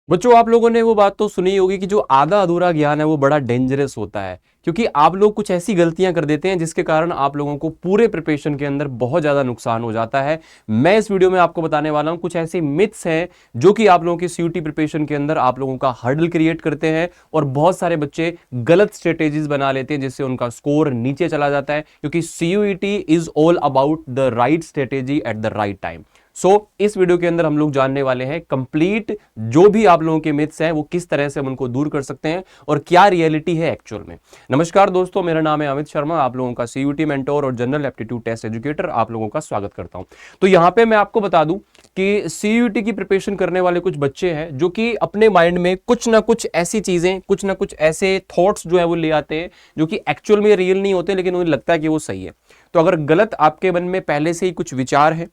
बच्चों, आप लोगों ने वो बात तो सुनी होगी कि जो आधा अधूरा ज्ञान है वो बड़ा डेंजरस होता है, क्योंकि आप लोग कुछ ऐसी गलतियां कर देते हैं जिसके कारण आप लोगों को पूरे प्रिपरेशन के अंदर बहुत ज्यादा नुकसान हो जाता है। मैं इस वीडियो में आपको बताने वाला हूं कुछ ऐसे मिथ्स हैं जो कि आप लोगों की सीयूटी प्रिपरेशन के अंदर आप लोगों का हर्डल क्रिएट करते हैं और बहुत सारे बच्चे गलत स्ट्रेटेजीज बना लेते हैं जिससे उनका स्कोर नीचे चला जाता है, क्योंकि CUET is all about the right strategy at the right time. इस वीडियो के अंदर हम लोग जानने वाले हैं कंप्लीट जो भी आप लोगों के मिथ्स हैं वो किस तरह से हम उनको दूर कर सकते हैं और क्या रियलिटी है एक्चुअल में। नमस्कार दोस्तों, मेरा नाम है अमित शर्मा, आप लोगों का सीयूटी मेंटोर और जनरल एप्टीट्यूड टेस्ट एजुकेटर आप लोगों का स्वागत करता हूं। तो यहां पे मैं आपको बता दूं कि सीयूटी की प्रिपरेशन करने वाले कुछ बच्चे हैं जो कि अपने माइंड में कुछ ना कुछ ऐसी चीजें, कुछ ना कुछ ऐसे थॉट्स जो है वो ले आते हैं जो कि एक्चुअल में रियल नहीं होते, लेकिन उन्हें लगता है कि वो सही है। तो अगर गलत आपके मन में पहले से ही कुछ विचार है,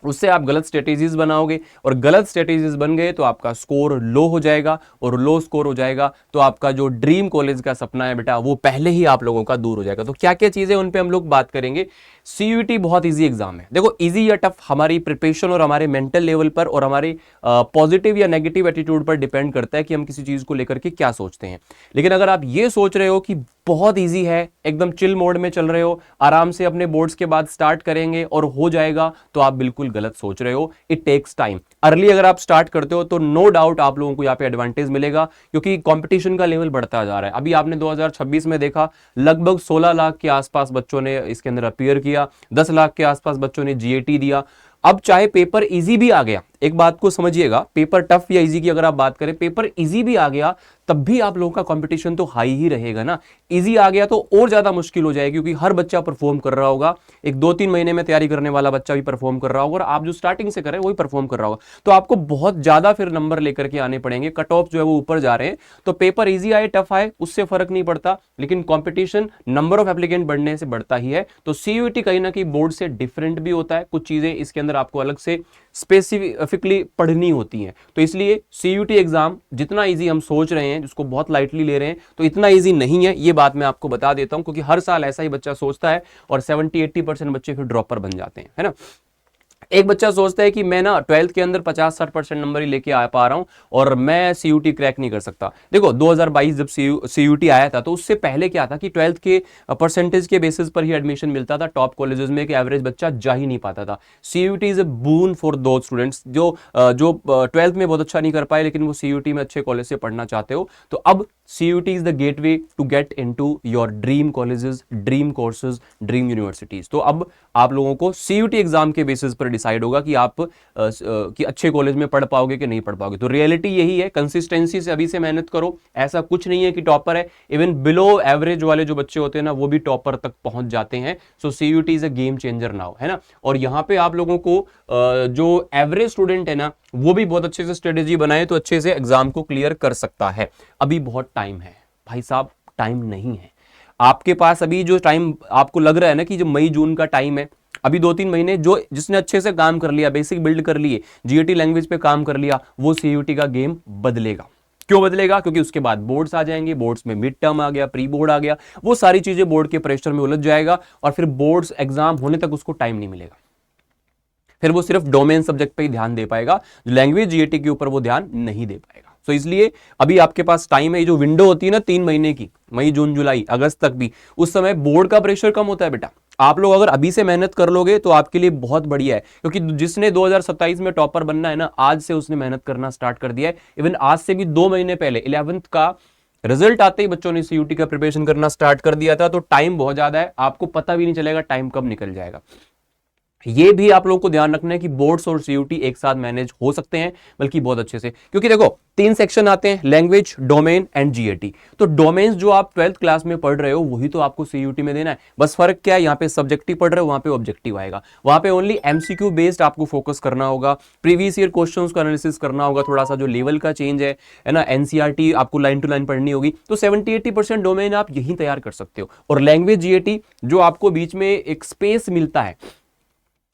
उससे आप गलत स्ट्रेटेजीज बनाओगे और गलत स्ट्रेटेजीज बन गए तो आपका स्कोर लो हो जाएगा, और लो स्कोर हो जाएगा तो आपका जो ड्रीम कॉलेज का सपना है बेटा वो पहले ही आप लोगों का दूर हो जाएगा। तो क्या क्या चीजें उन पे हम लोग बात करेंगे। सीयूटी बहुत इजी एग्जाम है। देखो, इजी या टफ हमारी प्रिपरेशन और हमारे मेंटल लेवल पर और हमारे पॉजिटिव या नेगेटिव एटीट्यूड पर डिपेंड करता है कि हम किसी चीज को लेकर के क्या सोचते हैं। लेकिन अगर आप ये सोच रहे हो कि बहुत इजी है, एकदम चिल मोड में चल रहे हो, आराम से अपने बोर्ड्स के बाद स्टार्ट करेंगे और हो जाएगा, तो आप बिल्कुल गलत सोच रहे हो। It takes time. अर्ली अगर आप स्टार्ट करते हो तो नो डाउट आप लोगों को यहाँ पे एडवांटेज मिलेगा, क्योंकि कंपटीशन का लेवल बढ़ता जा रहा है। अभी आपने 2026 में देखा लगभग 16 लाख के आसपास बच्चों ने इसके अंदर अपीयर किया, 10 लाख के आसपास बच्चों ने जीएटी दिया। अब चाहे पेपर इजी भी आ गया, एक बात को समझिएगा, पेपर टफ या इजी की अगर आप बात करें, पेपर इजी भी आ गया तब भी आप लोगों का कंपटीशन तो हाई ही रहेगा ना। इजी आ गया तो और ज्यादा मुश्किल हो जाएगी, क्योंकि हर बच्चा परफॉर्म कर रहा होगा। एक 2-3 महीने में तैयारी करने वाला बच्चा भी परफॉर्म कर रहा होगा और आप जो स्टार्टिंग से कर रहे हैं वही परफॉर्म कर रहा होगा। तो आपको बहुत ज्यादा फिर नंबर लेकर के आने पड़ेंगे, कट ऑफ जो है वो ऊपर जा रहे हैं। तो पेपर इजी आए टफ आए उससे फर्क नहीं पड़ता, लेकिन कॉम्पिटिशन नंबर ऑफ एप्लीकेंट बढ़ने से बढ़ता ही है। तो सीयूईटी कहीं ना कहीं बोर्ड से डिफरेंट भी होता है, कुछ चीजें इसके अंदर आपको अलग से स्पेसिफिकली पढ़नी होती हैं। तो इसलिए सीयूटी एग्जाम जितना इजी हम सोच रहे हैं, जिसको बहुत लाइटली ले रहे हैं, तो इतना इजी नहीं है। ये बात मैं आपको बता देता हूं, क्योंकि हर साल ऐसा ही बच्चा सोचता है और 70-80% बच्चे फिर ड्रॉपर बन जाते हैं, है ना। एक बच्चा सोचता है कि मैं ना 12th के अंदर 50-60% नंबर ही लेके आ पा रहा हूं और मैं सीयूटी क्रैक नहीं कर सकता। देखो, 2022 जब सीयूटी आया था तो उससे पहले क्या था कि 12th के परसेंटेज के बेसिस पर ही एडमिशन मिलता था टॉप कॉलेजेस में, कि एवरेज बच्चा जा ही नहीं पाता था। CUET is a boon for those students जो 12th में बहुत अच्छा नहीं कर पाए लेकिन वो सीयूटी में अच्छे कॉलेज से पढ़ना चाहते हो। तो अब CUT is the gateway to get into your dream colleges, dream courses, dream universities। तो अब आप लोगों को CUT एग्जाम के बेसिस पर डिसाइड होगा कि आप कि अच्छे कॉलेज में पढ़ पाओगे कि नहीं पढ़ पाओगे। तो रियलिटी यही है, कंसिस्टेंसी से अभी से मेहनत करो। ऐसा कुछ नहीं है कि टॉपर है, इवन बिलो एवरेज वाले जो बच्चे होते हैं ना वो भी टॉपर तक पहुंच जाते हैं। सो CUT is a game changer now, है ना। और यहाँ पे आप लोगों को जो एवरेज स्टूडेंट है ना वो भी बहुत अच्छे से स्ट्रेटेजी बनाए तो अच्छे से एग्जाम को क्लियर कर सकता है। अभी बहुत टाइम है भाई साहब, टाइम नहीं है आपके पास। अभी जो टाइम आपको लग रहा है ना कि जो मई जून का टाइम है, अभी 2-3 महीने जो जिसने अच्छे से काम कर लिया, बेसिक बिल्ड कर लिए, जीएटी लैंग्वेज पे काम कर लिया, वो सीयूटी का गेम बदलेगा। क्यों बदलेगा? क्योंकि उसके बाद बोर्ड्स आ जाएंगे, बोर्ड्स में मिड टर्म आ गया, प्री बोर्ड आ गया, वो सारी चीजें बोर्ड के प्रेशर में उलझ जाएगा और फिर बोर्ड्स एग्जाम होने तक उसको टाइम नहीं मिलेगा। फिर वो सिर्फ डोमेन सब्जेक्ट पे ही ध्यान दे पाएगा, लैंग्वेज जीएटी के ऊपर वो ध्यान नहीं दे पाएगा। तो इसलिए अभी आपके पास टाइम है। ये जो विंडो होती है ना 3 महीने की, मई जून जुलाई अगस्त तक भी, उस समय बोर्ड का प्रेशर कम होता है बेटा। आप लोग अगर अभी से मेहनत कर लोगे तो आपके लिए बहुत बढ़िया है, क्योंकि जिसने 2027 में टॉपर बनना है ना, आज से उसने मेहनत करना स्टार्ट कर दिया है। इवन आज से भी 2 महीने पहले 11th का रिजल्ट आते ही बच्चों ने सीयूटी का प्रिपरेशन करना स्टार्ट कर दिया था। तो टाइम बहुत ज्यादा है, आपको पता भी नहीं चलेगा टाइम कब निकल जाएगा। ये भी आप लोगों को ध्यान रखना है कि बोर्ड्स और सीयूटी एक साथ मैनेज हो सकते हैं, बल्कि बहुत अच्छे से। क्योंकि देखो 3 सेक्शन आते हैं, लैंग्वेज, डोमेन एंड जीएटी। तो डोमेन्स जो आप 12th क्लास में पढ़ रहे हो वही तो आपको सीयूटी में देना है। बस फर्क क्या है, यहाँ पे सब्जेक्टिव पढ़ रहे हो, वहां पे ऑब्जेक्टिव आएगा। वहां पे ओनली एमसीक्यू बेस्ड आपको फोकस करना होगा, प्रीवियस ईयर क्वेश्चंस का एनालिसिस करना होगा, थोड़ा सा जो लेवल का चेंज है ना, एनसीईआरटी आपको लाइन टू लाइन पढ़नी होगी। तो 70-80% डोमेन आप यही तैयार कर सकते हो। और लैंग्वेज जीएटी जो आपको बीच में एक स्पेस मिलता है,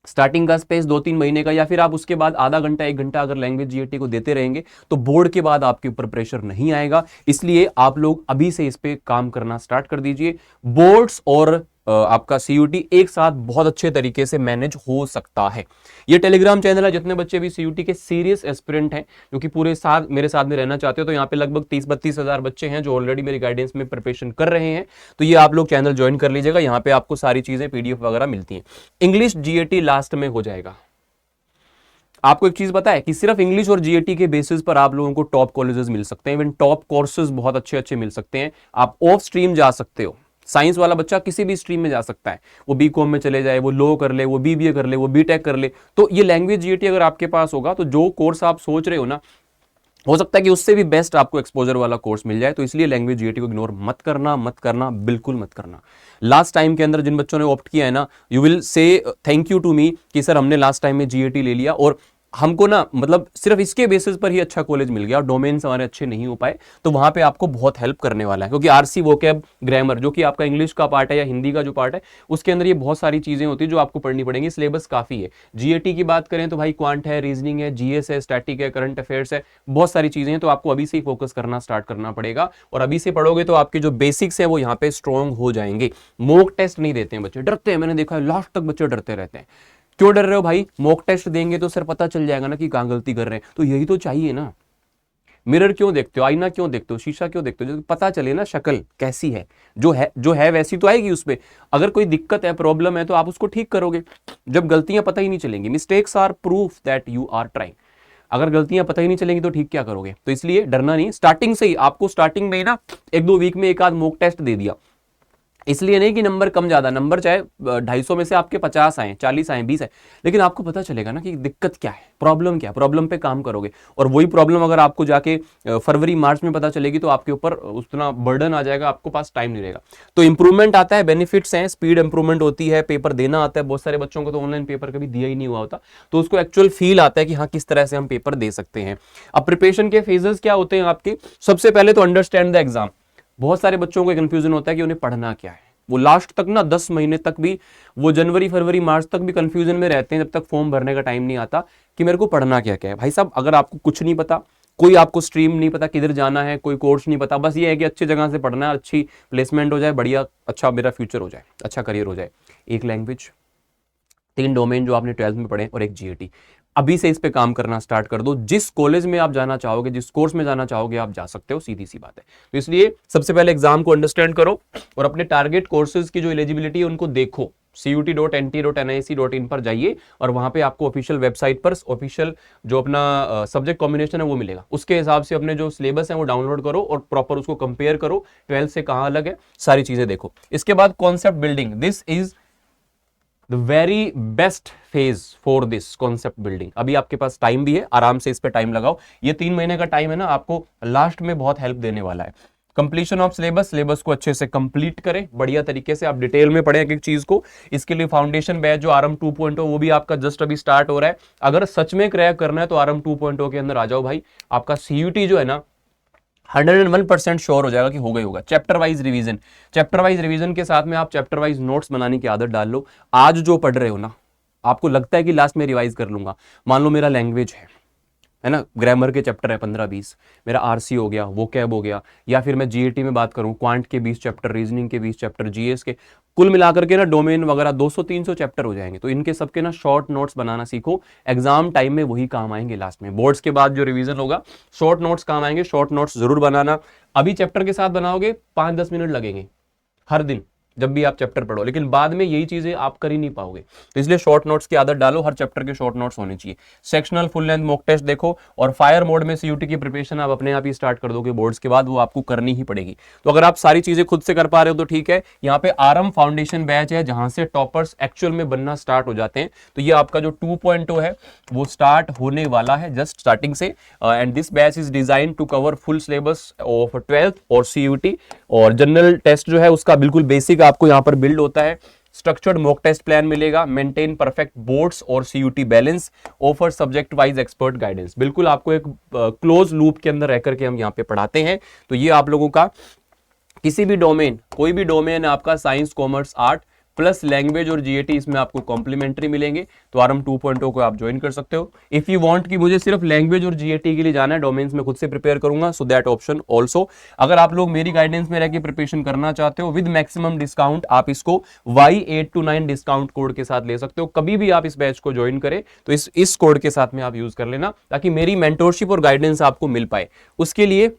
स्टार्टिंग का स्पेस 2-3 महीने का, या फिर आप उसके बाद आधा घंटा 1 घंटा अगर लैंग्वेज जीएटी को देते रहेंगे तो बोर्ड के बाद आपके ऊपर प्रेशर नहीं आएगा। इसलिए आप लोग अभी से इस पे काम करना स्टार्ट कर दीजिए। बोर्ड्स और आपका सीयूटी एक साथ बहुत अच्छे तरीके से मैनेज हो सकता है। ये टेलीग्राम चैनल है, जितने बच्चे भी सीयूटी के सीरियस एस्पिरेंट हैं जो कि पूरे साथ मेरे साथ में रहना चाहते हो, तो यहाँ पे लगभग 30-32 हज़ार बच्चे हैं जो ऑलरेडी मेरी गाइडेंस में प्रिपरेशन कर रहे हैं। तो ये आप लोग चैनल ज्वाइन कर लीजिएगा, यहाँ पे आपको सारी चीजें पीडीएफ वगैरह मिलती हैं। इंग्लिश जीएटी लास्ट में हो जाएगा। आपको एक चीज पता है कि सिर्फ इंग्लिश और जीएटी के बेसिस पर आप लोगों को टॉप कॉलेजेस मिल सकते हैं, इवन टॉप कोर्सेज बहुत अच्छे अच्छे मिल सकते हैं। आप ऑफ स्ट्रीम जा सकते हो, साइंस वाला बच्चा किसी भी स्ट्रीम में जा सकता है, वो बीकॉम में चले जाए, वो लॉ कर ले, वो बीबीए कर ले, वो बीटेक कर ले। तो ये लैंग्वेज जीएटी अगर आपके पास होगा तो जो कोर्स आप सोच रहे हो ना, हो सकता है कि उससे भी बेस्ट आपको एक्सपोजर वाला कोर्स मिल जाए। तो इसलिए लैंग्वेज जीएटी को इग्नोर मत करना, मत करना, बिल्कुल मत करना। लास्ट टाइम के अंदर जिन बच्चों ने ऑप्ट किया है ना, you will say thank you to me कि सर हमने लास्ट टाइम में जीएटी ले लिया और हमको ना मतलब सिर्फ इसके बेसिस पर ही अच्छा कॉलेज मिल गया और डोमेन्स हमारे अच्छे नहीं हो पाए। तो वहां पे आपको बहुत हेल्प करने वाला है, क्योंकि आरसी वोकैब ग्रामर जो कि आपका इंग्लिश का पार्ट है या हिंदी का जो पार्ट है, उसके अंदर ये बहुत सारी चीजें होती है जो आपको पढ़नी पड़ेंगी। सिलेबस काफी है। जीएटी की बात करें तो भाई क्वांट है, रीजनिंग है, जीएस है, स्टैटिक है, करंट अफेयर्स है, बहुत सारी चीजें हैं। तो आपको अभी से ही फोकस करना स्टार्ट करना पड़ेगा, और अभी से पढ़ोगे तो आपके जो बेसिक्स है वो यहाँ पे स्ट्रॉन्ग हो जाएंगे। मॉक टेस्ट नहीं देते हैं बच्चे, डरते हैं, मैंने देखा है लास्ट तक बच्चे डरते रहते हैं। क्यों डर रहे हो भाई? मॉक टेस्ट देंगे तो सर पता चल जाएगा ना कि कहां गलती कर रहे हैं। तो यही तो चाहिए ना। मिरर क्यों देखते हो, आईना क्यों देखते हो, शीशा क्यों देखते हो? जो पता चले ना शक्ल कैसी है, जो है वैसी तो आएगी उसमें। अगर कोई दिक्कत है, प्रॉब्लम है, तो आप उसको ठीक करोगे। जब गलतियां पता ही नहीं चलेंगी, mistakes are proof that you are trying. अगर गलतियां पता ही नहीं चलेंगी तो ठीक क्या करोगे? तो इसलिए डरना नहीं। स्टार्टिंग से ही आपको, स्टार्टिंग में ही ना 1-2 वीक में एक आध मॉक टेस्ट दे दिया, इसलिए नहीं कि नंबर कम ज्यादा, नंबर चाहे 250 में से आपके 50 आए, 40 आए, 20 आए, लेकिन आपको पता चलेगा ना कि दिक्कत क्या है, प्रॉब्लम क्या है, प्रॉब्लम पे काम करोगे। और वही प्रॉब्लम अगर आपको जाके फरवरी मार्च में पता चलेगी तो आपके ऊपर उतना बर्डन आ जाएगा, आपको पास टाइम नहीं रहेगा। तो इंप्रूवमेंट आता है, बेनिफिट्स हैं, स्पीड इंप्रूवमेंट होती है, पेपर देना आता है। बहुत सारे बच्चों को तो ऑनलाइन पेपर कभी दिया ही नहीं हुआ होता, तो उसको एक्चुअल फील आता है कि हाँ किस तरह से हम पेपर दे सकते हैं। अब प्रिपरेशन के फेजेस क्या होते हैं आपके? सबसे पहले तो अंडरस्टैंड द एग्जाम। बहुत सारे बच्चों को कंफ्यूजन होता है कि उन्हें पढ़ना क्या है। वो लास्ट तक ना 10 महीने तक भी, वो जनवरी फरवरी मार्च तक भी कंफ्यूजन में रहते हैं, जब तक फॉर्म भरने का टाइम नहीं आता कि मेरे को पढ़ना क्या क्या है। भाई साहब, अगर आपको कुछ नहीं पता, कोई आपको स्ट्रीम नहीं पता किधर जाना है, कोई कोर्स नहीं पता, बस ये है कि अच्छी जगह से पढ़ना है, अच्छी प्लेसमेंट हो जाए, बढ़िया अच्छा मेरा फ्यूचर हो जाए, अच्छा करियर हो जाए। एक लैंग्वेज, 3 डोमेन जो आपने 12th में पढ़े, और एक जीएटी। अभी से इस पे काम करना स्टार्ट कर दो। जिस कॉलेज में आप जाना चाहोगे, जिस कोर्स में जाना चाहोगे, आप जा सकते हो, सीधी सी बात है। तो इसलिए सबसे पहले एग्जाम को अंडरस्टैंड करो और अपने टारगेट कोर्सेज की जो एलिजिबिलिटी है उनको देखो। CUT.NT.NIC.in पर जाइए और वहां पे आपको ऑफिशियल वेबसाइट पर ऑफिशियल जो अपना सब्जेक्ट कॉम्बिनेशन है वो मिलेगा। उसके हिसाब से अपने जो सिलेबस है वो डाउनलोड करो और प्रॉपर उसको कंपेयर करो, 12th से कहां अलग है, सारी चीजें देखो। इसके बाद concept building, this is the very best phase for this concept building. अभी आपके पास टाइम भी है, आराम से इस पे टाइम लगाओ। ये 3 महीने का टाइम है ना, आपको लास्ट में बहुत हेल्प देने वाला है। कंप्लीशन ऑफ सिलेबस, सिलेबस को अच्छे से कंप्लीट करें, बढ़िया तरीके से आप डिटेल में पढ़ें एक एक चीज को। इसके लिए फाउंडेशन बैच जो आरएम 2.0 वो भी आपका जस्ट अभी स्टार्ट हो रहा है। अगर सच में क्रैक करना है तो आरएम 2.0 के अंदर आ जाओ भाई। आपका सीयूटी जो है ना 101% श्योर हो जाएगा कि हो गई होगा। Chapter wise revision, chapter wise revision के साथ में आप चैप्टर वाइज नोट्स बनाने की आदत डाल लो। आज जो पढ़ रहे हो ना, आपको लगता है कि लास्ट में रिवाइज कर लूंगा। मान लो मेरा लैंग्वेज है ना, ग्रामर के चैप्टर है 15-20, मेरा आरसी हो गया, वोकैब हो गया, या फिर मैं जीएटी में बात करूं, क्वांट के 20 चैप्टर, रीजनिंग के 20 चैप्टर, जीएस के, कुल मिलाकर के ना डोमेन वगैरह 200-300 चैप्टर हो जाएंगे। तो इनके सबके ना शॉर्ट नोट्स बनाना सीखो, एग्जाम टाइम में वही काम आएंगे। लास्ट में बोर्ड्स के बाद जो रिवीजन होगा, शॉर्ट नोट्स काम आएंगे। शॉर्ट नोट्स जरूर बनाना। अभी चैप्टर के साथ बनाओगे 5-10 मिनट लगेंगे हर दिन जब भी आप चैप्टर पढ़ो, लेकिन बाद में यही चीजें आप कर ही नहीं पाओगे। तो इसलिए शॉर्ट नोट्स की आदत डालो, हर चैप्टर के शॉर्ट नोट्स होने चाहिए। Sectional full length mock test देखो, और फायर मोड में सीयूटी की प्रिपरेशन आप अपने आप ही स्टार्ट कर दोगे। बोर्ड्स के बाद वो आपको करनी ही पड़ेगी। तो अगर आप सारी चीजें खुद से कर पा रहे हो तो ठीक है। यहाँ पे आरएम फाउंडेशन बैच है जहां से टॉपर्स एक्चुअल में बनना स्टार्ट हो जाते हैं। तो ये आपका जो 2.0 है वो स्टार्ट होने वाला है जस्ट स्टार्टिंग से। And this batch is design to cover full syllabus of 12th और सीयूटी, और जनरल टेस्ट जो है उसका बिल्कुल बेसिक आपको यहाँ पर बिल्ड होता है। स्ट्रक्चर्ड मॉक टेस्ट प्लान मिलेगा, मेंटेन परफेक्ट बोर्ड्स और CUET balance, offer subject wise expert guidance. बिल्कुल आपको एक क्लोज लूप के अंदर रह करके हम यहाँ पे पढ़ाते हैं। तो ये आप लोगों का किसी भी डोमेन, कोई भी डोमेन आपका, science, commerce, art, plus language और जीएटी इसमें आपको कॉम्प्लीमेंट्री मिलेंगे। तो आरएम 2.0 को आप ज्वाइन कर सकते हो। इफ यू वांट कि मुझे सिर्फ लैंग्वेज और जीएटी के लिए जाना है, डोमेन्स में खुद से प्रिपेयर करूंगा, सो दैट ऑप्शन ऑल्सो। अगर आप लोग मेरी गाइडेंस में रह के प्रिपरेशन करना चाहते हो विद मैक्सिमम डिस्काउंट, आप इसको Y829 डिस्काउंट कोड के साथ ले सकते हो। कभी भी आप इस बैच को ज्वाइन करें तो इस कोड के साथ में आप यूज कर लेना, ताकि मेरी मेंटोरशिप और गाइडेंस आपको मिल पाए। उसके लिए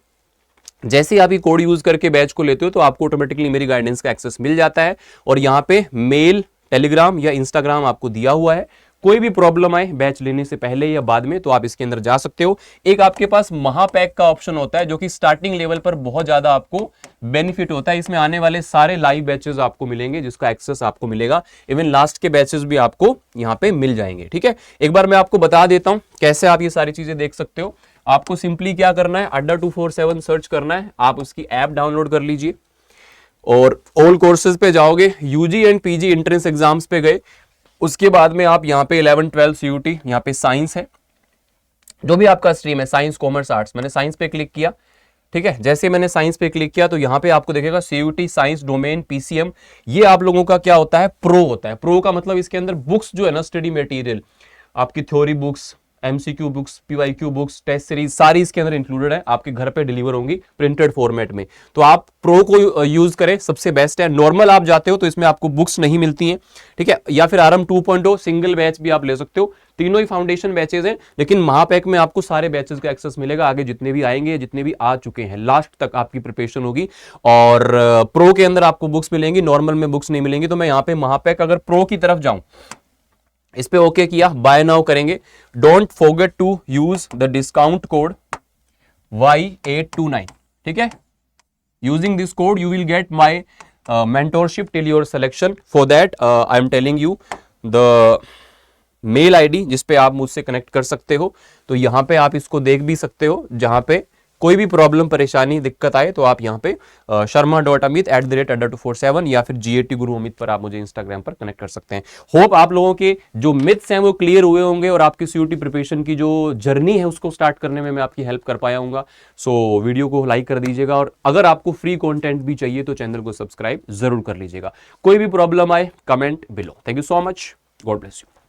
जैसे आप ये कोड यूज करके बैच को लेते हो तो आपको ऑटोमेटिकली मेरी गाइडेंस का एक्सेस मिल जाता है, और यहाँ पे मेल, टेलीग्राम या इंस्टाग्राम आपको दिया हुआ है। कोई भी प्रॉब्लम आए बैच लेने से पहले या बाद में तो आप इसके अंदर जा सकते हो। एक आपके पास महापैक का ऑप्शन होता है जो कि स्टार्टिंग लेवल पर बहुत ज्यादा आपको बेनिफिट होता है। इसमें आने वाले सारे लाइव बैचेस आपको मिलेंगे, जिसका एक्सेस आपको मिलेगा। इवन लास्ट के बैचेस भी आपको यहाँ पे मिल जाएंगे। ठीक है, एक बार मैं आपको बता देता हूं कैसे आप ये सारी चीजें देख सकते हो। आपको सिंपली क्या करना है, अड्डा 247 सर्च करना है, आप उसकी ऐप डाउनलोड कर लीजिए और ऑल कोर्सेज पे जाओगे, UG and PG entrance exams पे गए। उसके बाद में आप यहाँ पे 11, 12 सीयूटी, यहाँ पे साइंस है, जो भी आपका स्ट्रीम है, साइंस, कॉमर्स, आर्ट्स, मैंने साइंस पे क्लिक किया। ठीक है, जैसे मैंने साइंस पे क्लिक किया तो यहाँ पे आपको देखेगा सीयूटी, साइंस, डोमेन, पीसीएम। ये आप लोगों का क्या होता है, प्रो होता है। प्रो का मतलब इसके अंदर बुक्स जो है ना, स्टडी मटेरियल, आपकी theory books, MCQ books, PYQ books, test series, सारी इसके अंदर इंक्लूडेड है। आपके घर पे डिलीवर होंगी प्रिंटेड फॉर्मेट में। तो आप प्रो को यूज करें, सबसे बेस्ट है। नॉर्मल आप जाते हो तो इसमें आपको बुक्स नहीं मिलती हैं। ठीक है, या फिर आरएम 2.0 सिंगल बैच भी आप ले सकते हो। तीनों ही फाउंडेशन बैचेज हैं, लेकिन महापैक में आपको सारे बैचेस का एक्सेस मिलेगा। आगे जितने भी आएंगे, जितने भी आ चुके हैं, लास्ट तक आपकी प्रिपरेशन होगी। और प्रो के अंदर आपको बुक्स मिलेंगी, नॉर्मल में बुक्स नहीं मिलेंगी। तो मैं यहाँ पे महापैक अगर प्रो की तरफ जाऊं, इस पे ओके किया, बाय नाउ करेंगे। Don't forget to use the discount code Y829। ठीक है, using this code you will get my mentorship till your selection. For that I am telling you the mail ID जिस पे आप मुझसे connect कर सकते हो। तो यहां पे आप इसको देख भी सकते हो, जहां पे कोई भी प्रॉब्लम, परेशानी, दिक्कत आए तो आप यहाँ पे sharma.amit@adda247 या फिर GAT गुरु अमित पर आप मुझे इंस्टाग्राम पर कनेक्ट कर सकते हैं। होप आप लोगों के जो मिथ्स हैं वो क्लियर हुए होंगे और आपकी सीयूटी प्रिपरेशन की जो जर्नी है उसको स्टार्ट करने में मैं आपकी हेल्प कर पाया हूँ। सो वीडियो को लाइक कर दीजिएगा, और अगर आपको फ्री कॉन्टेंट भी चाहिए तो चैनल को सब्सक्राइब जरूर कर लीजिएगा। कोई भी प्रॉब्लम आए comment below. Thank you so much, God bless you.